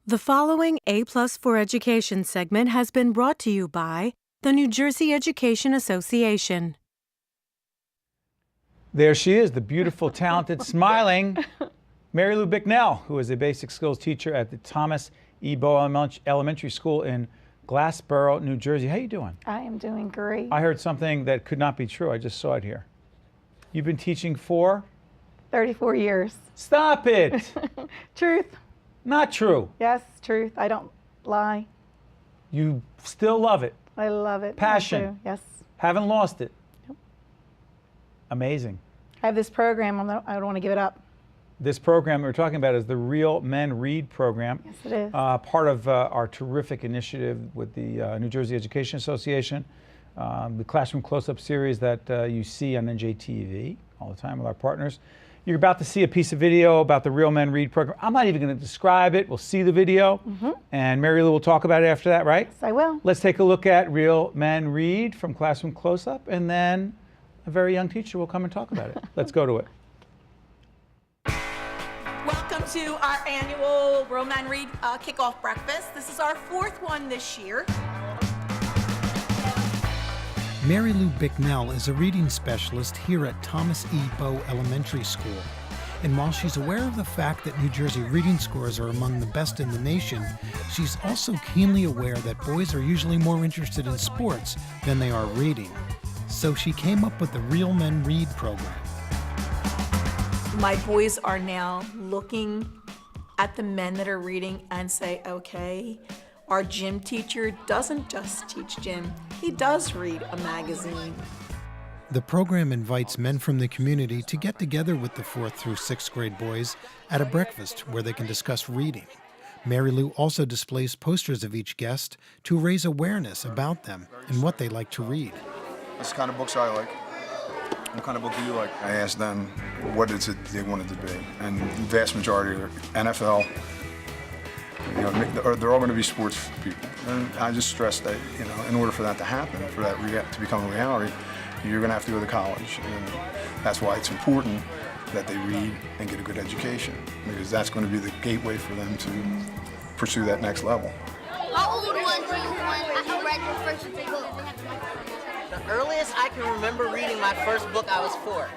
The following A+ for Education segment has been brought to you by the New Jersey Education Association. There she is, the beautiful, talented, smiling Marilu Bicknell, who is a basic skills teacher at the Thomas E. Bow Elementary School in Glassboro, New Jersey. How you doing? I am doing great. I heard something that could not be true. I just saw it here. You've been teaching for? 34 years. Stop it! Truth. Not true. Yes, truth. I don't lie. You still love it. I love it. Passion. I do. Yes. Haven't lost it. Nope. Amazing. I have this program. I don't want to give it up. This program we're talking about is the Real Men Read program. Yes, it is. Part of our terrific initiative with the New Jersey Education Association, the Classroom Close-Up series that you see on NJTV all the time with our partners. You're about to see a piece of video about the Real Men Read program. I'm not even going to describe it. We'll see the video, and Marilu will talk about it after that, right? Yes, I will. Let's take a look at Real Men Read from Classroom Close-Up, and then a very young teacher will come and talk about it. Let's go to it. Welcome to our annual Real Men Read kickoff breakfast. This is our fourth one this year. Marilu Bicknell is a reading specialist here at Thomas E. Bow Elementary School. And while she's aware of the fact that New Jersey reading scores are among the best in the nation, she's also keenly aware that boys are usually more interested in sports than they are reading. So she came up with the Real Men Read program. My boys are now looking at the men that are reading and say, okay, our gym teacher doesn't just teach gym, he does read a magazine. The program invites men from the community to get together with the 4th through 6th grade boys at a breakfast where they can discuss reading. Marilu also displays posters of each guest to raise awareness about them and what they like to read. That's the kind of books I like. What kind of book do you like? I asked them what is it they wanted to be, and the vast majority are NFL. You know, they're all going to be sports people. And I just stress that, you know, in order for that to happen, for that to become a reality, you're going to have to go to college. And that's why it's important that they read and get a good education, because that's going to be the gateway for them to pursue that next level. How old was you when you read your first book? The earliest I can remember reading my first book, I was 4.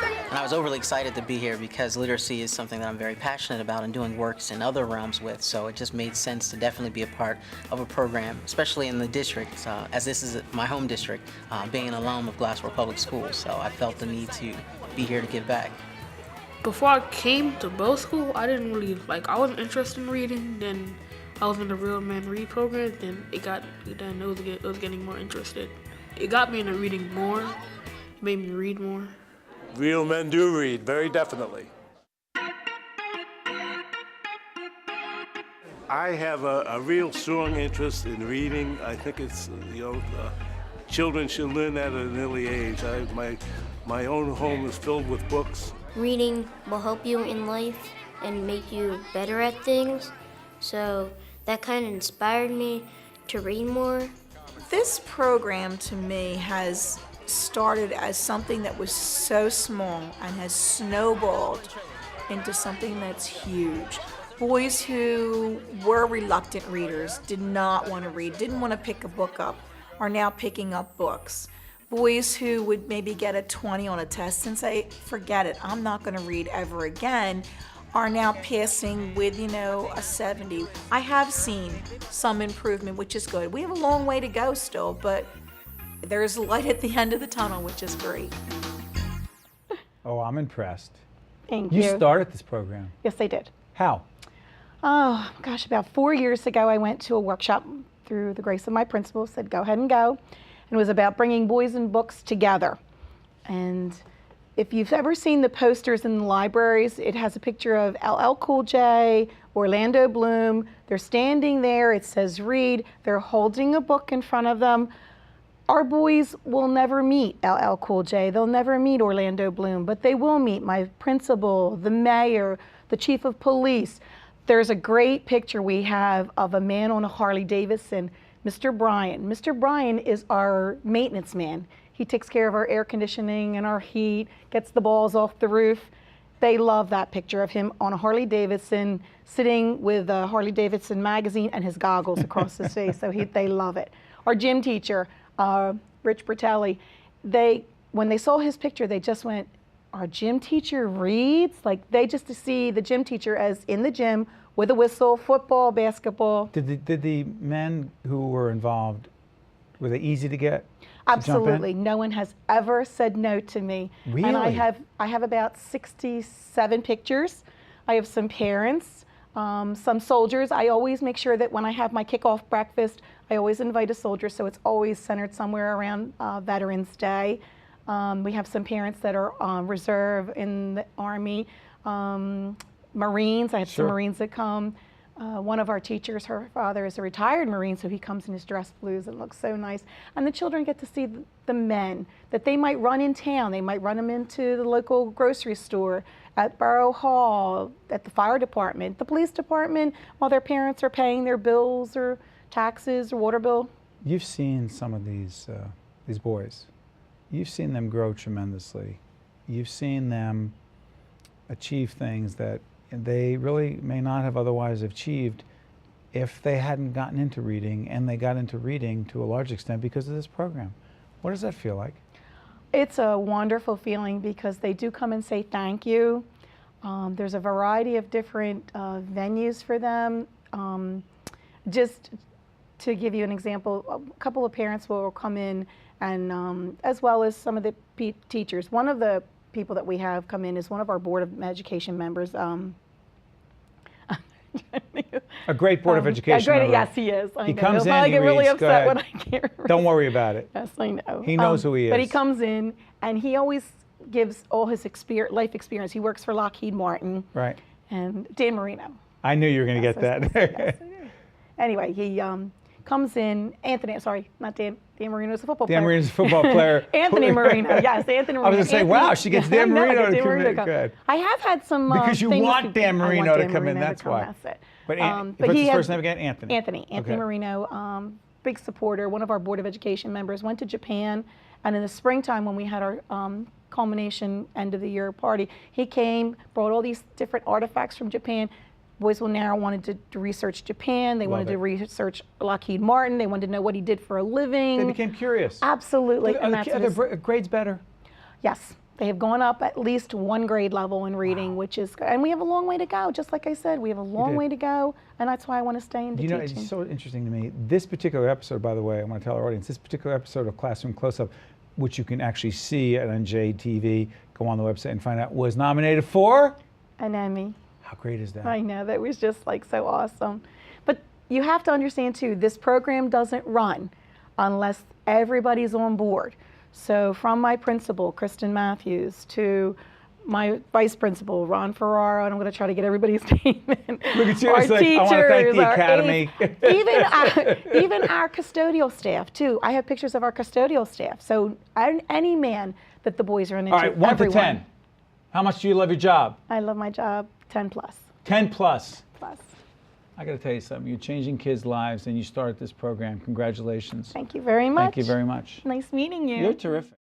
And I was overly excited to be here because literacy is something that I'm very passionate about and doing works in other realms with. So it just made sense to definitely be a part of a program, especially in the district, as this is my home district, being an alum of Glassboro Public Schools. So I felt the need to be here to give back. Before I came to Bow School, I didn't really, I wasn't interested in reading. Then I was in the Real Men Read program, then it was getting more interested. It got me into reading more, it made me read more. Real men do read, very definitely. I have a real strong interest in reading. I think it's, children should learn that at an early age. My own home is filled with books. Reading will help you in life and make you better at things. So that kind of inspired me to read more. This program to me has started as something that was so small and has snowballed into something that's huge. Boys who were reluctant readers, did not want to read, didn't want to pick a book up, are now picking up books. Boys who would maybe get a 20 on a test and say, forget it, I'm not going to read ever again, are now passing with, a 70. I have seen some improvement, which is good. We have a long way to go still, but there's light at the end of the tunnel, which is great. Oh, I'm impressed. Thank you. You started this program. Yes, I did. How? Oh, gosh, about 4 years ago, I went to a workshop through the grace of my principal, said go ahead and go. And it was about bringing boys and books together. And if you've ever seen the posters in the libraries, it has a picture of LL Cool J, Orlando Bloom. They're standing there, it says read, they're holding a book in front of them. Our boys will never meet LL Cool J, they'll never meet Orlando Bloom, but they will meet my principal, the mayor, the chief of police. There's a great picture we have of a man on a Harley Davidson, Mr. Bryan. Mr. Bryan is our maintenance man. He takes care of our air conditioning and our heat, gets the balls off the roof. They love that picture of him on a Harley Davidson, sitting with a Harley Davidson magazine and his goggles across his face. So they love it. Our gym teacher, Rich Bertelli, when they saw his picture, they just went, our gym teacher reads? Like, they just to see the gym teacher as in the gym with a whistle, football, basketball. Did the men who were involved, were they easy to get? Absolutely. No one has ever said no to me. Really? And I have about 67 pictures. I have some parents, some soldiers. I always make sure that when I have my kickoff breakfast, I always invite a soldier, so it's always centered somewhere around Veterans Day. We have some parents that are on reserve in the Army, Marines. I have some Marines that come. One of our teachers, her father is a retired Marine, so he comes in his dress blues and looks so nice. And the children get to see the men that they might run in town. They might run them into the local grocery store, at Borough Hall, at the fire department, the police department, while their parents are paying their bills or taxes or water bill. You've seen some of these boys. You've seen them grow tremendously. You've seen them achieve things that they really may not have otherwise achieved if they hadn't gotten into reading, and they got into reading to a large extent because of this program. What does that feel like? It's a wonderful feeling because they do come and say thank you. There's a variety of different venues for them. Just to give you an example, a couple of parents will come in, and as well as some of the teachers. One of the people that we have come in is one of our Board of Education members. A great Board of Education member. Yes, he is. He comes in, he get really reads. upset when I can't remember. Don't worry about it. Yes, I know. He knows who he is. But he comes in, and he always gives all his life experience. He works for Lockheed Martin. Right. And Dan Marino. I knew you were going to get that. Yes, I do. Anyway, he comes in. Anthony, sorry, not Dan. Dan Marino's a football player. Dan Marino's a football player. Anthony Marino, yes, Anthony Marino. I was going to say, wow, she gets Dan Marino to come in. Good. I have had some because you want Dan Marino to come in, that's why. That's it. But what's his first name again? Anthony. Anthony Okay. Marino, big supporter. One of our Board of Education members went to Japan, and in the springtime when we had our culmination end of the year party, he came, brought all these different artifacts from Japan. Boys will now wanted to research Japan. They wanted to research Lockheed Martin. They wanted to know what he did for a living. They became curious. Absolutely. Are their grades better? Yes. They have gone up at least one grade level in reading, which is good. And we have a long way to go. Just like I said, we have a long way to go, and that's why I want to stay into teaching. It's so interesting to me. This particular episode, by the way, I want to tell our audience, this particular episode of Classroom Close-Up, which you can actually see at NJTV, go on the website and find out, was nominated for an Emmy. How great is that? I know, that was just like so awesome. But you have to understand too, this program doesn't run unless everybody's on board. So from my principal, Kristen Matthews, to my vice principal, Ron Ferraro, and I'm going to try to get everybody's name in. Look at you, it's like, I want to thank the Academy. Even our custodial staff too. I have pictures of our custodial staff. So any man that the boys are into. All right, 1 to 10. How much do you love your job? I love my job. 10 plus. 10 plus. Plus. I got to tell you something. You're changing kids' lives, and you started this program. Congratulations. Thank you very much. Thank you very much. Nice meeting you. You're terrific.